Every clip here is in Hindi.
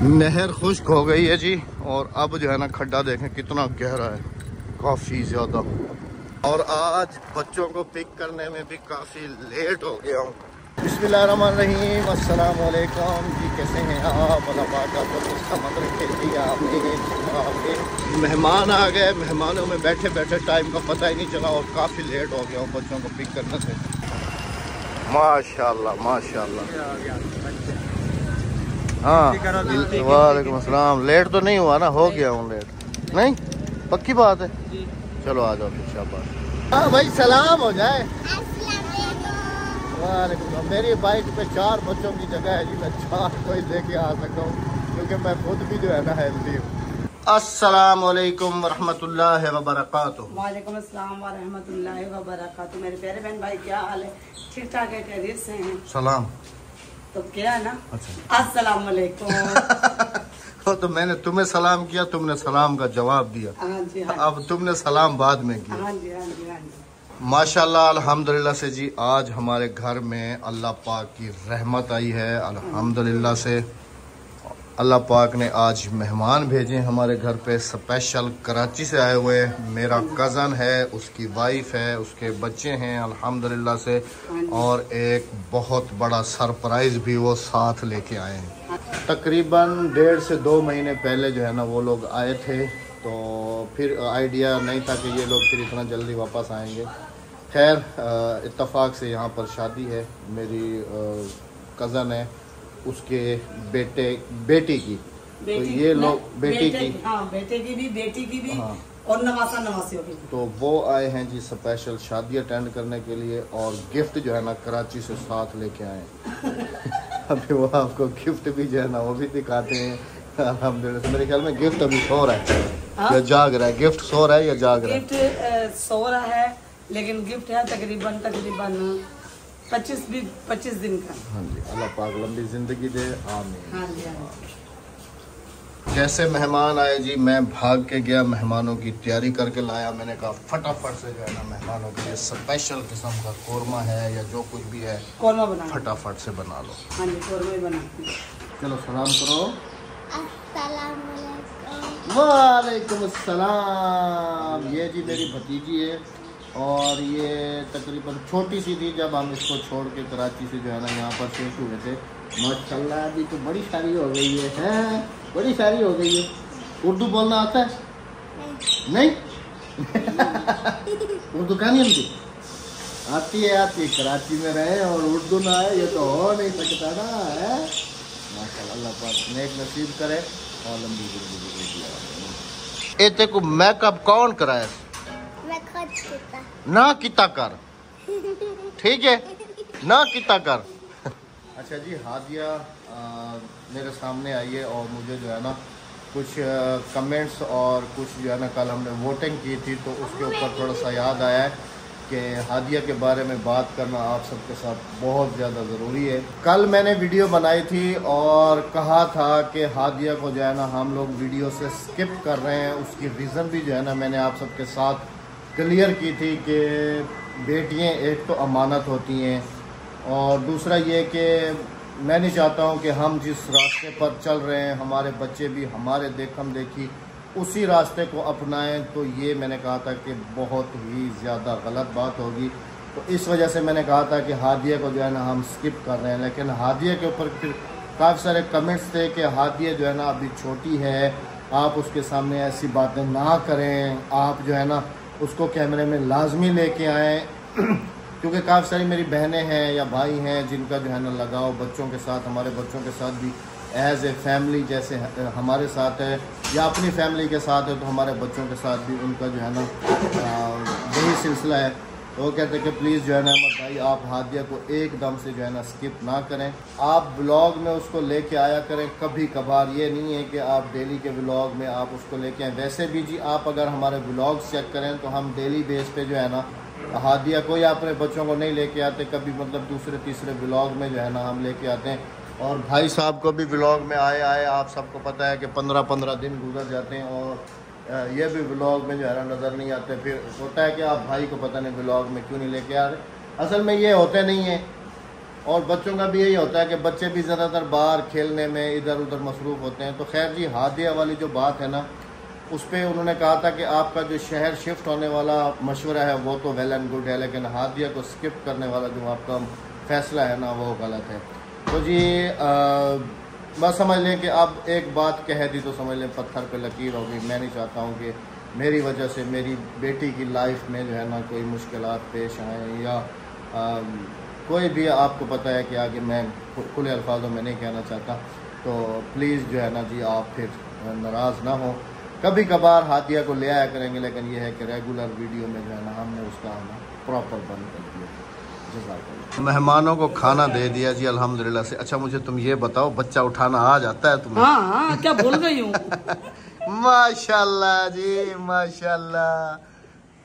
नहर खुश्क हो गई है जी। और अब जो है ना खड्डा देखें कितना गहरा है, काफ़ी ज़्यादा। और आज बच्चों को पिक करने में भी काफ़ी लेट हो गया हूँ। बिस्मिल्लाहिर्रहमानिर्रहीम, अस्सलाम वालेकुम जी, कैसे हैं आप? अल्लाह पाक आपको सलामत रखे जी। आपके मेहमान आ गए, मेहमानों में बैठे बैठे टाइम का पता ही नहीं चला और काफ़ी लेट हो गया हूँ बच्चों को पिक करने से। माशाल्लाह माशाल्लाह। हाँ वालेकुम अस्सलाम। लेट तो नहीं हुआ ना? हो गया हूँ लेट? नहीं, पक्की बात है। चलो आ जाओ फिर, शाबाश। हाँ भाई, सलाम हो जाए। वालेकुम। मेरी बाइक पे 4 बच्चों की जगह है जी, मैं 4 को ही लेके आ सकता हूँ क्योंकि मैं खुद भी जो है ना हेल्दी हूँ। अस्सलाम वालेकुम वरहमतुल्लाहि वबरकातुहू। वालेकुम अस्सलाम वरहमतुल्लाहि वबरकातुहू। मेरे प्यारे बहन भाई, क्या हाल है? ठीक ठाक है, खैरियत से हैं? सलाम तो क्या है ना, अच्छा अस्सलाम वालेकुम। हो तो मैंने तुम्हें सलाम किया, तुमने सलाम का जवाब दिया। हाँ जी, हाँ अब तुमने सलाम बाद में किया। हाँ जी, हाँ जी, हाँ जी। माशाल्लाह अल्हम्दुलिल्लाह से जी, आज हमारे घर में अल्लाह पाक की रहमत आई है। अल्हम्दुलिल्लाह से अल्लाह पाक ने आज मेहमान भेजे हमारे घर पे, स्पेशल कराची से आए हुए। मेरा कज़न है, उसकी वाइफ है, उसके बच्चे हैं अल्हम्दुलिल्लाह से, और एक बहुत बड़ा सरप्राइज़ भी वो साथ लेके आए हैं। तकरीबन 1.5 से 2 महीने पहले जो है ना वो लोग आए थे, तो फिर आइडिया नहीं था कि ये लोग फिर इतना जल्दी वापस आएंगे। खैर इत्तफाक से यहाँ पर शादी है, मेरी कज़न है, उसके बेटी की, तो ये लोग बेटे की, हाँ, बेटे की भी, बेटी की भी, हाँ, और नवासा नवासियों की भी। तो वो आए हैं जी स्पेशल शादी अटेंड करने के लिए, और गिफ्ट जो है ना कराची से साथ लेके आए हैं। अभी वो आपको गिफ्ट भी जो है ना वो भी दिखाते हैं। अल्हम्दुलिल्लाह मेरे ख्याल में गिफ्ट अभी सो रहा है या जाग रहा है। गिफ्ट सो रहा है या जाग रहा है? गिफ्ट सो रहा है, लेकिन गिफ्ट है तकरीबन 25 दिन का। हाँ जी, अल्लाह पाक लंबी जिंदगी दे, आमीन। हाँ जी, हाँ। जैसे मेहमान आए जी, मैं भाग के गया, मेहमानों की तैयारी करके लाया। मैंने कहा फटाफट से जो है ना मेहमानों के लिए स्पेशल किस्म का कोरमा है या जो कुछ भी है, कोरमा बना, फटाफट से बना लो। हाँ जी, कोरमा ही बनाती हूँ। चलो सलाम करो। अस्सलाम वालेकुम। वालेकुम अस्सलाम। ये जी मेरी भतीजी है, और ये तकरीबन छोटी सी थी जब हम इसको छोड़ के कराची से जो है ना यहाँ पर शिफ्ट हुए थे। माशाल्लाह अभी तो बड़ी सारी हो गई है, हैं? बड़ी सारी हो गई है। उर्दू बोलना आता है? नहीं। उर्दू कहानी हमको आती है, आती है। कराची में रहे और उर्दू ना आए, ये तो हो नहीं सकता ना, है? माशाल्लाह अल्लाह पाक नेक नसीब करे और लंबी जिंदगी। ए को मेकअप कौन कराए? ना किता कर, ठीक है, ना किता कर। अच्छा जी, हादिया मेरे सामने आई है और मुझे जो है ना कुछ कमेंट्स और कुछ जो है ना कल हमने वोटिंग की थी, तो उसके ऊपर थोड़ा सा याद आया है कि हादिया के बारे में बात करना आप सबके साथ बहुत ज़्यादा ज़रूरी है। कल मैंने वीडियो बनाई थी और कहा था कि हादिया को जो है ना हम लोग वीडियो से स्किप कर रहे हैं। उसकी रीज़न भी जो है ना मैंने आप सबके साथ क्लियर की थी कि बेटियां एक तो अमानत होती हैं, और दूसरा ये कि मैं नहीं चाहता हूं कि हम जिस रास्ते पर चल रहे हैं हमारे बच्चे भी हमारे देखम देखी उसी रास्ते को अपनाएं। तो ये मैंने कहा था कि बहुत ही ज़्यादा गलत बात होगी, तो इस वजह से मैंने कहा था कि हादिया को जो है ना हम स्किप कर रहे हैं। लेकिन हादिया के ऊपर फिर काफ़ी सारे कमेंट्स थे कि हादिया जो है ना अभी छोटी है, आप उसके सामने ऐसी बातें ना करें, आप जो है ना उसको कैमरे में लाजमी लेके आए। क्योंकि काफ़ी सारी मेरी बहनें हैं या भाई हैं जिनका जो है ना लगाव बच्चों के साथ, हमारे बच्चों के साथ भी एज ए फैमिली जैसे हमारे साथ है, या अपनी फैमिली के साथ है तो हमारे बच्चों के साथ भी उनका जो है ना यही सिलसिला है। तो वो कहते हैं कि प्लीज़ जो है ना अहमद भाई आप हादिया को एकदम से जो है ना स्किप ना करें, आप ब्लॉग में उसको लेके आया करें कभी कभार। ये नहीं है कि आप डेली के ब्लॉग में आप उसको लेके आएँ। वैसे भी जी आप अगर हमारे ब्लॉग्स चेक करें तो हम डेली बेस पे जो है ना हादिया को या अपने बच्चों को नहीं लेके आते, कभी मतलब दूसरे तीसरे ब्लॉग में जो है ना हम लेके आते हैं। और भाई साहब को भी ब्लॉग में आए आप सबको पता है कि 15-15 दिन गुजर जाते हैं और ये भी ब्लॉग में जो है ना नज़र नहीं आते। फिर होता है कि आप भाई को पता नहीं ब्लॉग में क्यों नहीं लेके आ रहे। असल में ये होते नहीं है, और बच्चों का भी यही होता है कि बच्चे भी ज़्यादातर बाहर खेलने में इधर उधर मसरूफ़ होते हैं। तो खैर जी, हादिया वाली जो बात है ना, उस पर उन्होंने कहा था कि आपका जो शहर शिफ्ट होने वाला मशवरा है वो तो वेल एंड गुड है, लेकिन हादिया को स्किप करने वाला जो आपका फ़ैसला है ना, वो गलत है। तो जी बस समझ लें कि अब एक बात कह दी तो समझ लें पत्थर पे लकीर होगी। मैं नहीं चाहता हूँ कि मेरी वजह से मेरी बेटी की लाइफ में जो है ना कोई मुश्किलात पेश आएँ, या कोई भी, आपको पता है कि आगे मैं खुले अल्फाजों में नहीं कहना चाहता। तो प्लीज़ जो है ना जी, आप फिर नाराज़ ना हो। कभी कभार हादिया को ले आया करेंगे, लेकिन यह है कि रेगुलर वीडियो में जो है ना हमने उसका प्रॉपर बंद कर दिया। मेहमानों को खाना दे दिया जी अल्हम्दुलिल्लाह से। अच्छा मुझे तुम ये बताओ, बच्चा उठाना आ जाता है तुम्हें? हाँ, क्या भूल गई हूँ। माशाल्लाह जी, माशाल्लाह।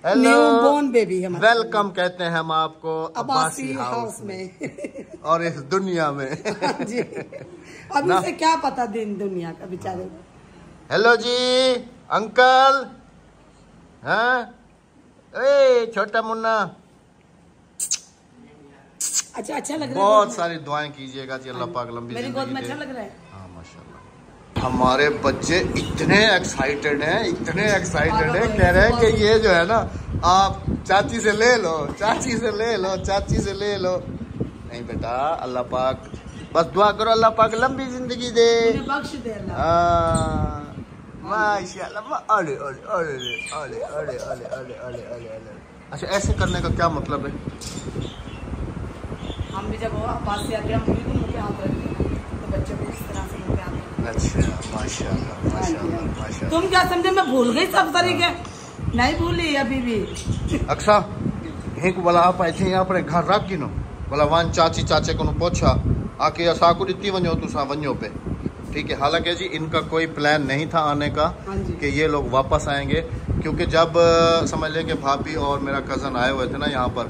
हेलो, न्यूबॉर्न बेबी है, वेलकम कहते हैं हम आपको अब्बासी हाउस में और इस दुनिया में। जी, अब इसे क्या पता दिन दुनिया का बेचारे। हेलो जी अंकल। हाँ, ए छोटा मुन्ना। अच्छा लग रहा है। बहुत सारी दुआएं कीजिएगा जी, अल्लाह पाक लंबी मेरी गोद में अच्छा लग रहा है। हाँ माशाल्लाह। हमारे बच्चे इतने एक्साइटेड हैं, इतने एक्साइटेड हैं, कह रहे हैं कि ये जो है ना, आप चाची से ले लो, चाची से ले लो, चाची से ले लो। नहीं बेटा, अल्लाह पाक बस दुआ करो, अल्लाह पाक लंबी जिंदगी दे, बख्श दे अल्लाह। माशाल्लाह। अरे अरे अरे अरे अरे अरे अरे अरे अरे अरे। अच्छा, ऐसे करने का क्या मतलब है? हम भी जब पास से आते हैं, हम भी मुँह पे हाथ रखते हैं, तो बच्चे को इस तरह से मुँह पे हाथ। अच्छा, माशाल्लाह माशाल्लाह माशाल्लाह। तुम क्या समझे, मैं भूल गई सब तरीके? नहीं भूली अभी भी। अक्सा यहीं को बोला आप ऐसे यहाँ पर घर रख गिनो, बोला वन चाची चाचे को पूछा आके असाकू दी वनो तुसा वनो पे। ठीक है, हालांकि जी इनका कोई प्लान नहीं था आने का कि ये लोग वापस आएंगे, क्योंकि जब समझ लें कि भाभी और मेरा कज़न आए हुए थे ना यहाँ पर,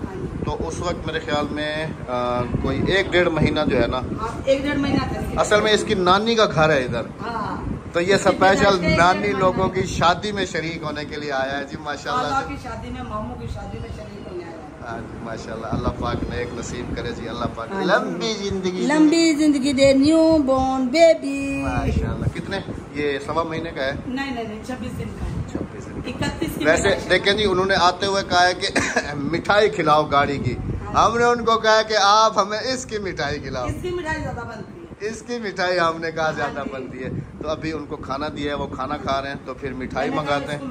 तो उस वक्त मेरे ख्याल में कोई 1-1.5 महीना जो है ना, 1-1.5 महीना असल में इसकी नानी का घर है इधर। तो ये स्पेशल नानी लोगों की शादी में शरीक होने के लिए आया है जी, माशाल्लाह की शादी में, मामू की शादी में शरीक होने आया है। हाँ जी माशाल्लाह, अल्लाह पाक ने एक नसीब करे जी, अल्लाह पाक लंबी जिंदगी दे, न्यू बॉर्न बेबी माशाल्लाह। कितने, ये 1.25 महीने का है? नहीं 26 दिन का है। 26 दिन। 31 की। वैसे देखें जी, उन्होंने आते हुए कहा है कि मिठाई खिलाओ गाड़ी की। हमने उनको कहा कि आप हमें इसकी मिठाई खिलाओ। इसकी मिठाई ज्यादा बनती है, इसकी मिठाई हमने कहा ज्यादा बनती है। तो अभी उनको खाना दिया है, वो खाना खा रहे हैं, तो फिर मिठाई मंगाते हैं,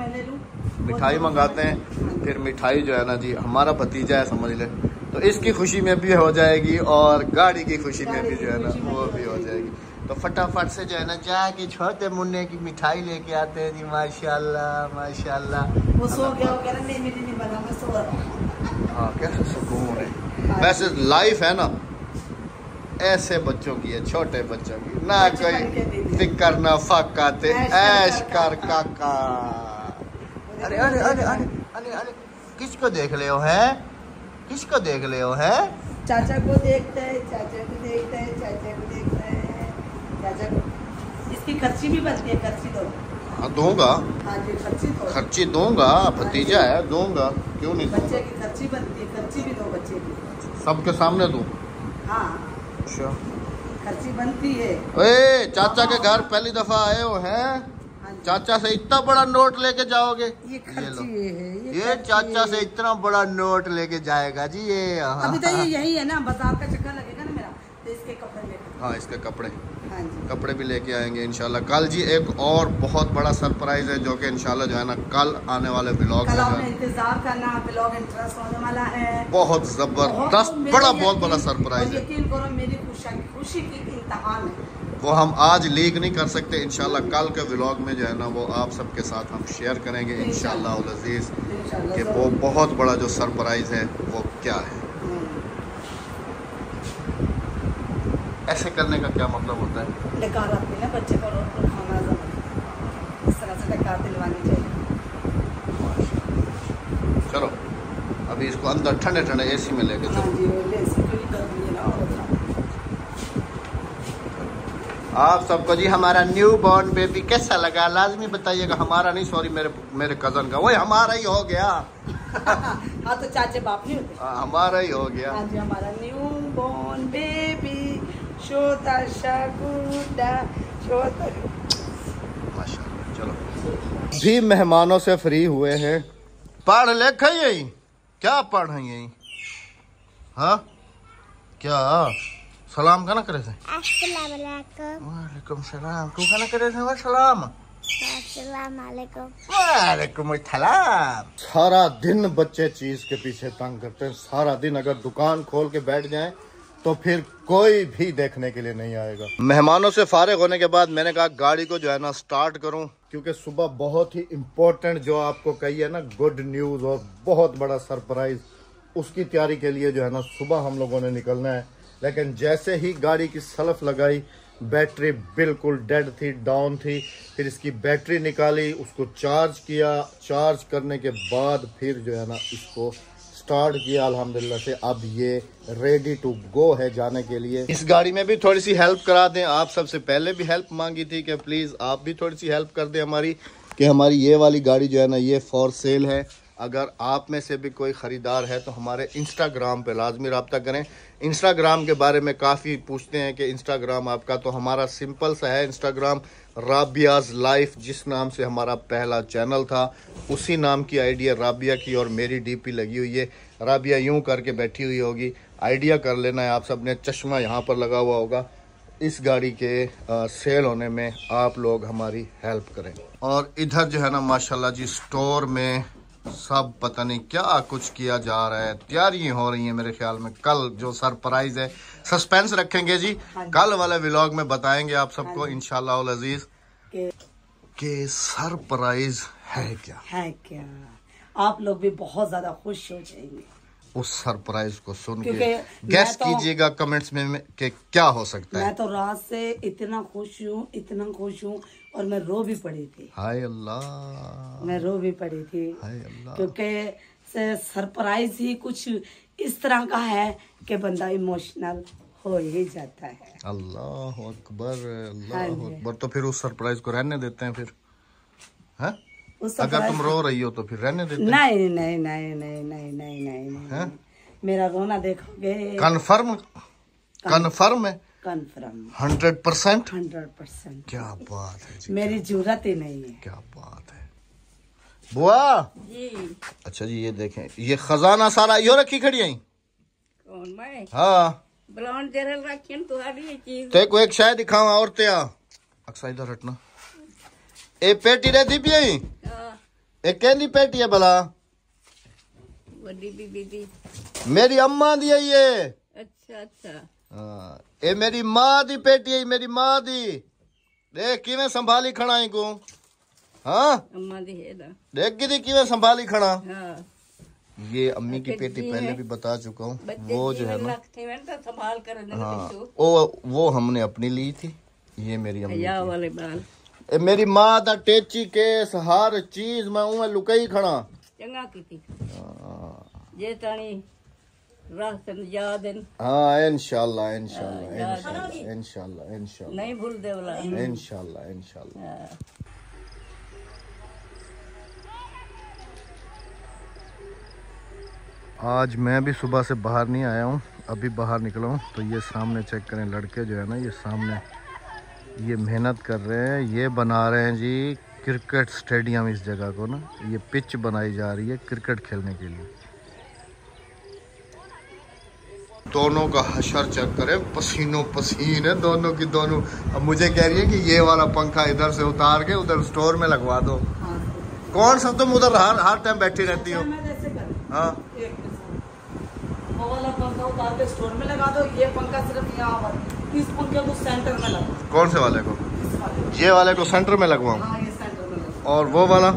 मिठाई मंगाते हैं, फिर मिठाई जो है ना जी, हमारा भतीजा है समझ ले, तो इसकी खुशी में भी हो जाएगी और गाड़ी की खुशी में भी जो है ना वो भी हो जाएगी। तो फटाफट से जो है ना जाके छोटे मुन्ने की मिठाई लेके आते हैं जी, माशाल्लाह माशाल्लाह। वो सो गया, वो कह रहा नहीं बना, मैं सो रहा हूं। हाँ, कैसे सुकून है। वैसे लाइफ है ना ऐसे बच्चों की है, छोटे बच्चों की, ना कोई फिक्र ना फकाते, ऐश कर काका। अरे अरे अरे अरे अरे अरे, किसको देख ले हो है, किसको देख ले हो है? चाचा को देखता है, चाचा को देखता है, चाचा को देखता है, चाचा को। इसकी खर्ची भी बनती है, खर्ची दो। हाँ दूंगा, हाँ जी, खर्ची दो। खर्ची दूंगा, भतीजा है दूंगा, क्यों नहीं दूंगा? बच्चे की खर्ची बनती है, खर्ची भी दो बच्चे की। सबके सामने दूं? हाँ, अच्छा, खर्ची बनती है। ए चाचा के घर पहली दफा आए हो हैं? चाचा से इतना बड़ा नोट लेके जाओगे? ये खर्ची है, ये चाचा से इतना बड़ा नोट लेके जाएगा जी ये। अभी तो ये यही है ना, बाजार का चक्कर लगेगा ना मेरा, तो इसके कपड़े लेकर। हाँ, इसके कपड़े, हाँ जी, कपड़े भी लेके आएंगे इंशाल्लाह। कल जी एक और बहुत बड़ा सरप्राइज है, जो कि इंशाल्लाह जो है ना कल आने वाले ब्लॉग कल आपने इंतजार करना, ब्लॉग इंटरेस्ट होने वाला है, बहुत जबरदस्त, बड़ा बड़ा सरप्राइज है। यकीन करो मेरी खुशी की इंतहा है। वो हम आज लीक नहीं कर सकते, इंशाल्लाह कल के व्लॉग में जो है ना वो आप सबके साथ हम शेयर करेंगे इंशाल्लाह उल अज़ीज़, कि वो बहुत बड़ा जो सरप्राइज है वो क्या है। ऐसे करने का क्या मतलब होता है? डकार आती है ना बच्चे को, खाना इस तरह से डकार दिलवानी चाहिए। चलो अभी इसको अंदर ठंडे ठंडे एसी में लेके चलो। आप सबको जी हमारा न्यू बॉर्न बेबी कैसा लगा लाजमी बताइएगा। हमारा नहीं, सॉरी, मेरे कज़न का, वही हमारा ही हो गया। हाँ तो चाचे बाप नहीं होते। हमारा ही हो गया। हाँ जी, हमारा न्यू बॉर्न बेबी शोता शागुडा शोता। माशाल्लाह। चलो भी मेहमानों से फ्री हुए हैं। पढ़ लिख यही क्या पढ़ यही? हाँ क्या सलाम का ना करे थे? वालेकुम सलाम। तू का ना करे थे? सलाम वालेकुम सलाम। सारा दिन बच्चे चीज के पीछे तंग करते हैं। सारा दिन अगर दुकान खोल के बैठ जाएं तो फिर कोई भी देखने के लिए नहीं आएगा। मेहमानों से फारिग होने के बाद मैंने कहा गाड़ी को जो है ना स्टार्ट करूं, क्योंकि सुबह बहुत ही इम्पोर्टेंट जो आपको कही है ना गुड न्यूज और बहुत बड़ा सरप्राइज, उसकी तैयारी के लिए जो है ना सुबह हम लोगों ने निकलना है। लेकिन जैसे ही गाड़ी की सल्फ लगाई बैटरी बिल्कुल डेड थी, डाउन थी। फिर इसकी बैटरी निकाली, उसको चार्ज किया। चार्ज करने के बाद फिर जो है ना इसको स्टार्ट किया अल्हम्दुलिल्लाह से। अब ये रेडी टू गो है जाने के लिए। इस गाड़ी में भी थोड़ी सी हेल्प करा दें। आप सबसे पहले भी हेल्प मांगी थी कि प्लीज़ आप भी थोड़ी सी हेल्प कर दें हमारी, कि हमारी ये वाली गाड़ी जो है ना ये फॉर सेल है। अगर आप में से भी कोई ख़रीदार है तो हमारे इंस्टाग्राम पे लाजमी रब्ता करें। इंस्टाग्राम के बारे में काफ़ी पूछते हैं कि इंस्टाग्राम आपका, तो हमारा सिंपल सा है इंस्टाग्राम, राबियाज़ लाइफ जिस नाम से हमारा पहला चैनल था उसी नाम की आईडी है राबिया की, और मेरी डीपी लगी हुई है। राबिया यूं करके बैठी हुई होगी, आइडिया कर लेना है आप सब ने। चश्मा यहाँ पर लगा हुआ होगा। इस गाड़ी के सेल होने में आप लोग हमारी हेल्प करें। और इधर जो है ना माशाल्लाह जी स्टोर में सब पता नहीं क्या कुछ किया जा रहा है, तैयारियां हो रही हैं मेरे ख्याल में। कल जो सरप्राइज है, सस्पेंस रखेंगे जी, कल वाले व्लॉग में बताएंगे आप सबको इंशाल्लाह उल अजीज के सरप्राइज है क्या। आप लोग भी बहुत ज्यादा खुश हो जाएंगे उस सरप्राइज को सुन के। गैस कीजिएगा कमेंट्स में कि क्या हो सकता है। मैं तो रात से इतना खुश हूँ और मैं रो भी पड़ी थी। हाय अल्लाह, मैं रो भी पड़ी थी हाय अल्लाह, क्योंकि सरप्राइज ही कुछ इस तरह का है कि बंदा इमोशनल हो ही जाता है। अल्लाह अकबर, अल्लाह अकबर। तो फिर उस सरप्राइज को रहने देते हैं फिर, है? अगर तुम रो रही हो तो फिर रहने देते हैं। नहीं नहीं नहीं नहीं नहीं नहीं नहीं नहीं, मेरा रोना देखोगे। कन्फर्म कन्फर्म है, कन्फर्म 100%। 100%। क्या बात है जी, मेरी जरूरत ही नहीं है। क्या बात है बुआ जी। अच्छा जी ये देखें, ये खजाना सारा यो रखी खड़ी है। कौन मैं? हाँ ब्राउन जरल रखी तुम्हारी ये चीज। ते को एक शायद दिखाऊं और ते अक्सा इधर हटना। ए पेटी रहती भी यही, एक कहती पेटी है भला बड़ी बीबी दी। मेरी अम्मा दी है ये। अच्छा अच्छा। हाँ ए मेरी माँ दी पेटी है, मेरी माँ दी। देख किवें संभाली खड़ा को। हाँ अम्मा दी है ना, देख की किवें संभाली खड़ा। हाँ। ये अम्मी की पेटी पहले भी बता चुका हूँ। वो जो है ना संभाल कर। हाँ वो हमने अपनी ली थी। ये मेरी अम्मी वाले बाल। ए मेरी माँ दा टेची केस हर चीज मैं उन्हें लुकाई खड़ा। चंगा की थी जे तानी रास्ते याद है। हाँ इंशाल्लाह इंशाल्लाह इंशाल्लाह इंशाल्लाह इंशाल्लाह नहीं भूल दे वाला। इंशाल्लाह इंशाल्लाह। आज मैं भी सुबह से बाहर नहीं आया हूँ, अभी बाहर निकला हूँ। तो ये सामने चेक करें, लड़के जो है ना ये सामने ये मेहनत कर रहे हैं। ये बना रहे हैं जी क्रिकेट स्टेडियम। इस जगह को ना ये पिच बनाई जा रही है क्रिकेट खेलने के लिए। दोनों का हशर चेक करें, पसीनों पसीन है दोनों की दोनों। अब मुझे कह रही है कि ये वाला पंखा इधर से उतार के उधर स्टोर में लगवा दो। कौन सा तुम उधर हर टाइम बैठी रहती हो? हाँ वो वाला पंखा उतार के स्टोर में लगा दो, ये पंखा सिर्फ यहाँ पर इस पंखे को सेंटर में लगा। कौन से वाले को? ये वाले को सेंटर में लगवाऊं? हाँ, ये सेंटर में लगा। और वो वाला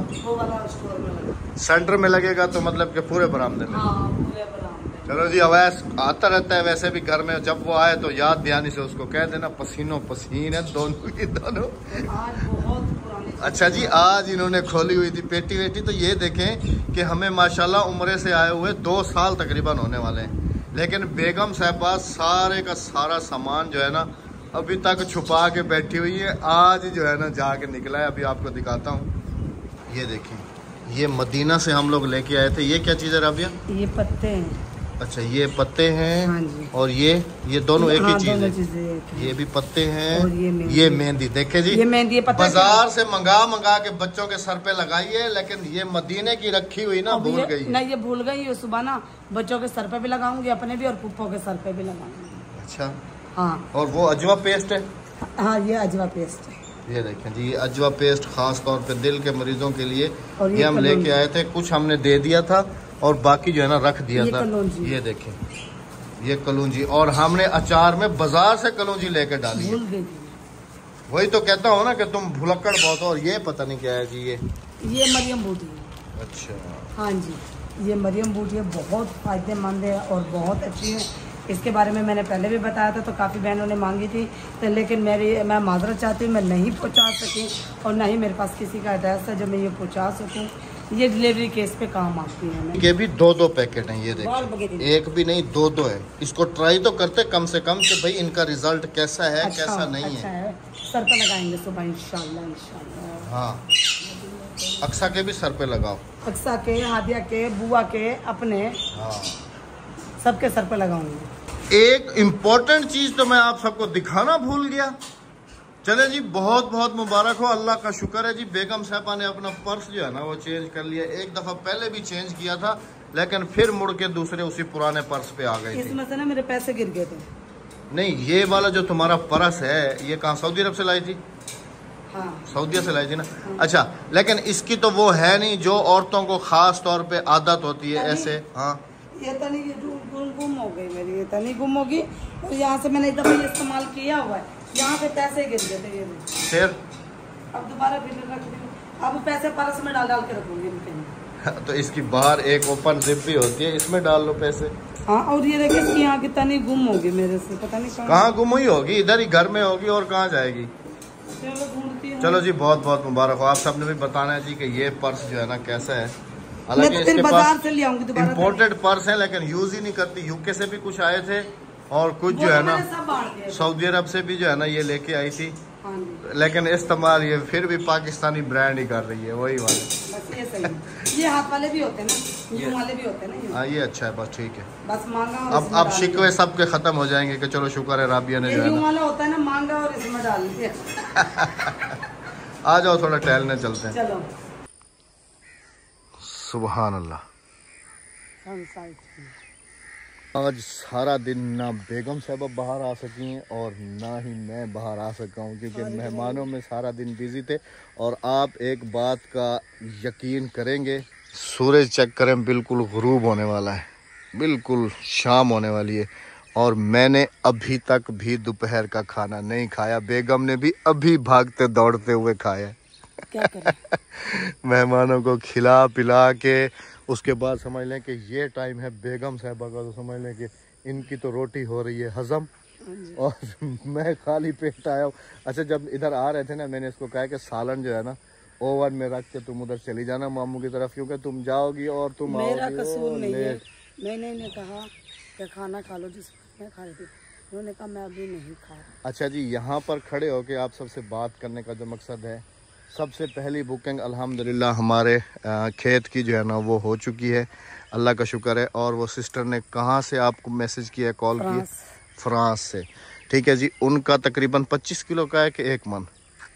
स्टोर में लगा। सेंटर में लगेगा तो मतलब कि पूरे बरामदे में। हाँ, पूरे बरामदे। चलो जी अवैस आता रहता है वैसे भी घर में। जब वो आए तो याद दहानी से उसको कह देना पसीनों पसीन है दोनों की दोनों। आज बहुत पुरानी। अच्छा जी आज इन्होंने खोली हुई थी पेटी वेटी। तो ये देखें कि हमें माशाल्लाह उम्रे से आए हुए 2 साल तकरीबन होने वाले हैं, लेकिन बेगम साहबा सारे का सारा सामान जो है ना अभी तक छुपा के बैठी हुई है। आज जो है ना जाके निकला है, अभी आपको दिखाता हूँ। ये देखिए ये मदीना से हम लोग लेके आए थे। ये क्या चीज़ है राबिया? ये पत्ते हैं। अच्छा ये पत्ते हैं। हाँ जी। और ये दोनों एक ही चीज़ है। ये भी पत्ते हैं और ये मेहंदी। देखे जी, ये मेहंदी बाजार से मंगा के बच्चों के सर पे लगाई है, लेकिन ये मदीने की रखी हुई ना भूल गई। नहीं, ये भूल गई है। सुबह ना बच्चों के सर पे भी लगाऊंगी, अपने भी, और पुप्पो के सर पे भी लगाऊंगी। अच्छा हाँ। और वो अजवा पेस्ट है। हाँ ये अजवा पेस्ट है। ये देखें जी, ये अजवा पेस्ट खास तौर पे दिल के मरीजों के लिए ये हम लेके आए थे। कुछ हमने दे दिया था और बाकी जो है ना रख दिया था। ये देखें, ये कलौंजी, और हमने अचार में बाजार से कलौंजी लेके डाली है। वही तो कहता हूँ ना कि तुम भुलक्कड़ बहुत हो। और ये पता नहीं क्या है जी, ये मरियम बूटी है। अच्छा हाँ जी, ये मरियम बूटी है, बहुत फायदेमंद है और बहुत अच्छी है। इसके बारे में मैंने पहले भी बताया था, तो काफ़ी बहनों ने मांगी थी, तो लेकिन मैं माजरत चाहती हूँ, मैं नहीं पहुँचा सकी, और ना ही मेरे पास किसी का एड्रेस है जो मैं ये पहुँचा सकूँ। ये डिलीवरी केस पे काम आती है। ये भी 2 पैकेट हैं। ये देखिए, एक भी नहीं 2 है। इसको ट्राई तो करते कम से कम कि भाई इनका रिजल्ट कैसा है, अच्छा, कैसा नहीं अच्छा है। सर पे लगाएंगे सुबह इंशाल्लाह। हाँ, अक्सा के भी सर पे लगाओ। अक्सा के, हादिया के, बुआ के, अपने, हाँ, सबके सर पे लगाऊंगी। एक इम्पोर्टेंट चीज तो मैं आप सबको दिखाना भूल गया। चले जी, बहुत बहुत मुबारक हो, अल्लाह का शुक्र है जी। बेगम साहबा ने अपना पर्स जो है ना वो चेंज कर लिया। एक दफा पहले भी चेंज किया था, लेकिन फिर मुड़ के दूसरे उसी पुराने पर्स पे आ गए। इसमें से ना मेरे पैसे गिर गए थे। नहीं, ये वाला जो तुम्हारा पर्स है ये कहाँ, सऊदी अरब से लाई थी? हाँ, सऊदीया से लाई थी ना। हाँ। अच्छा, लेकिन इसकी तो वो है नहीं जो औरतों को खास तौर पे आदत होती है ऐसे। हाँ, ये तनी गुम हो गई मेरी, ये तनी गुम होगी। और यहाँ से मैंने एक दफा इस्तेमाल किया हुआ है, यहाँ पे पैसे गिर गए थे। ये फिर अब दोबारा फिर रख दूँ। अब पैसे पर्स में डाल के रखूंगी। तो इसकी बाहर एक ओपन जिप भी होती है, इसमें डाल लो पैसे। हाँ, और ये देखिए इसकी यहाँ की तनी गुम होगी मेरे से, पता नहीं कहाँ गुम हुई होगी। इधर ही घर में होगी, और कहाँ जाएगी। चलो जी, बहुत बहुत मुबारक हो। आप सबने भी बताना है जी कि ये पर्स जो है ना कैसा है। हालांकि तो इसके पास इम्पोर्टेड पर्स है, लेकिन यूज ही नहीं करती। यूके से भी कुछ आए थे और कुछ जो है ना सऊदी अरब से भी जो है ना ये लेके आई थी, लेकिन इस्तेमाल ये फिर भी पाकिस्तानी ब्रांड ही कर रही है, वही वाले। बस ये सही है। ये हाथ वाले भी होते हैं ना, ये वाले भी होते हैं ना। हाँ, ये अच्छा है, बस ठीक है। बस मांगा और अब शिकवे सबके खत्म हो जाएंगे कि चलो शुक्र है राबिया ने जो है ना वाला होता है ना, मांगा और इसमें डाल दिया। आ जाओ, थोड़ा टहलने चलते हैं। चलो। सुभान अल्लाह। आज सारा दिन ना बेगम साहबा बाहर आ सकी हैं और ना ही मैं बाहर आ सका हूँ, क्योंकि मेहमानों में सारा दिन बिजी थे। और आप एक बात का यकीन करेंगे, सूरज चेक करें, बिल्कुल गुरूब होने वाला है, बिल्कुल शाम होने वाली है, और मैंने अभी तक भी दोपहर का खाना नहीं खाया। बेगम ने भी अभी भागते दौड़ते हुए खाया। क्या करें? मेहमानों को खिला पिला के उसके बाद समझ लें कि ये टाइम है बेगम साहबा का, तो समझ लें कि इनकी तो रोटी हो रही है हजम, और मैं खाली पेट आया हूँ। अच्छा, जब इधर आ रहे थे ना, मैंने इसको कहा कि सालन जो है ना ओवन में रख के तुम उधर चली जाना मामू की तरफ, क्योंकि तुम जाओगी और तुम मेरा कसूर नहीं है। मैंने इन्हें कहा कि खाना खा लो, जिसमें मैं खा रही थी, उन्होंने कहा मैं अभी नहीं खा रहा। अच्छा जी, यहाँ पर खड़े होके आप सबसे बात करने का जो मकसद है, सबसे पहली बुकिंग अल्हम्दुलिल्लाह हमारे खेत की जो है ना वो हो चुकी है, अल्लाह का शुक्र है। और वो सिस्टर ने कहाँ से आपको मैसेज किया, कॉल किया? फ्रांस से। ठीक है जी, उनका तकरीबन 25 किलो का है कि 1 मन?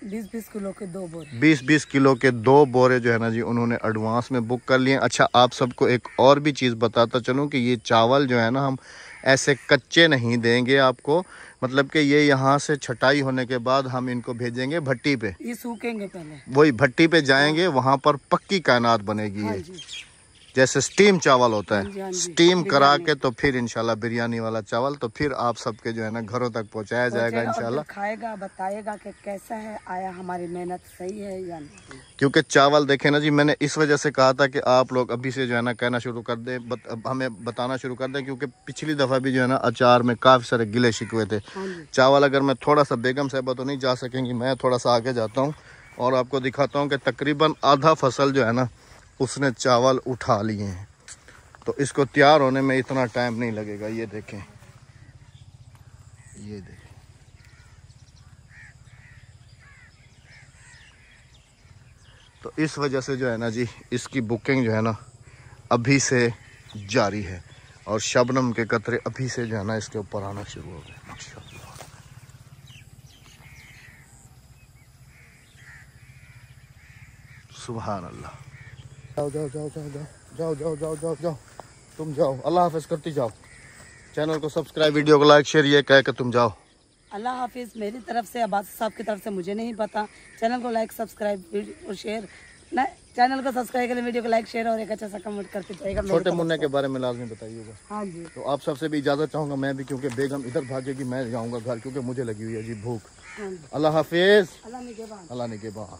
20-20 किलो के 2 बोरे। 20-20 किलो के 2 बोरे जो है ना जी उन्होंने एडवांस में बुक कर लिए। अच्छा, आप सबको एक और भी चीज़ बताता चलूँ कि ये चावल जो है ना हम ऐसे कच्चे नहीं देंगे आपको, मतलब कि ये यहाँ से छटाई होने के बाद हम इनको भेजेंगे भट्टी पे, ये सूखेंगे पहले, वही भट्टी पे जाएंगे, वहाँ पर पक्की कायनात बनेगी। ये जैसे स्टीम चावल होता है, स्टीम करा के तो फिर इंशाल्लाह बिरयानी वाला चावल तो फिर आप सबके जो है ना घरों तक पहुँचाया जाएगा इंशाल्लाह। खाएगा, बताएगा कि कैसा है, आया हमारी मेहनत सही है या नहीं। क्योंकि चावल देखे ना जी, मैंने इस वजह से कहा था कि आप लोग अभी से जो है ना कहना शुरू कर दें, हमें बताना शुरू कर दें, क्योंकि पिछली दफ़ा भी जो है ना अचार में काफ़ी सारे गिले शिकवे थे। चावल अगर मैं थोड़ा सा, बेगम साहबा तो नहीं जा सकेंगी, मैं थोड़ा सा आगे जाता हूँ और आपको दिखाता हूँ कि तकरीबन आधा फसल जो है ना उसने चावल उठा लिए हैं, तो इसको तैयार होने में इतना टाइम नहीं लगेगा। ये देखें, ये देखें, तो इस वजह से जो है ना जी, इसकी बुकिंग जो है ना अभी से जारी है और शबनम के कतरे अभी से जो है ना इसके ऊपर आना शुरू हो गए। माशाल्लाह, सुभान अल्लाह। जाओ जाओ जाओ जाओ जाओ जाओ जाओ जाओ जाओ, तुम जाओ, अल्लाह हाफिज करती जाओ। चैनल को सब्सक्राइब, वीडियो को लाइक शेयर, ये कह के तुम जाओ। अल्लाह हाफिज़ मेरी तरफ से, अब्बास साहब की तरफ से मुझे नहीं पता। चैनल को लाइक सब्सक्राइब और शेयर ना, चैनल को सब्सक्राइब करें, वीडियो को लाइक शेयर और एक अच्छा सा कमेंट करके जाएगा। छोटे मुन्ने के बारे में लाजमी बताइएगा। हाँ जी। तो आप सबसे भी इजाज़त चाहूँगा मैं भी, क्योंकि बेगम इधर भागेगी, मैं जाऊँगा घर क्योंकि मुझे लगी हुई है जी भूख। हाँ जी। अल्लाह हाफिज़। अल्लाह निगहबान। अल्लाह निगहबान।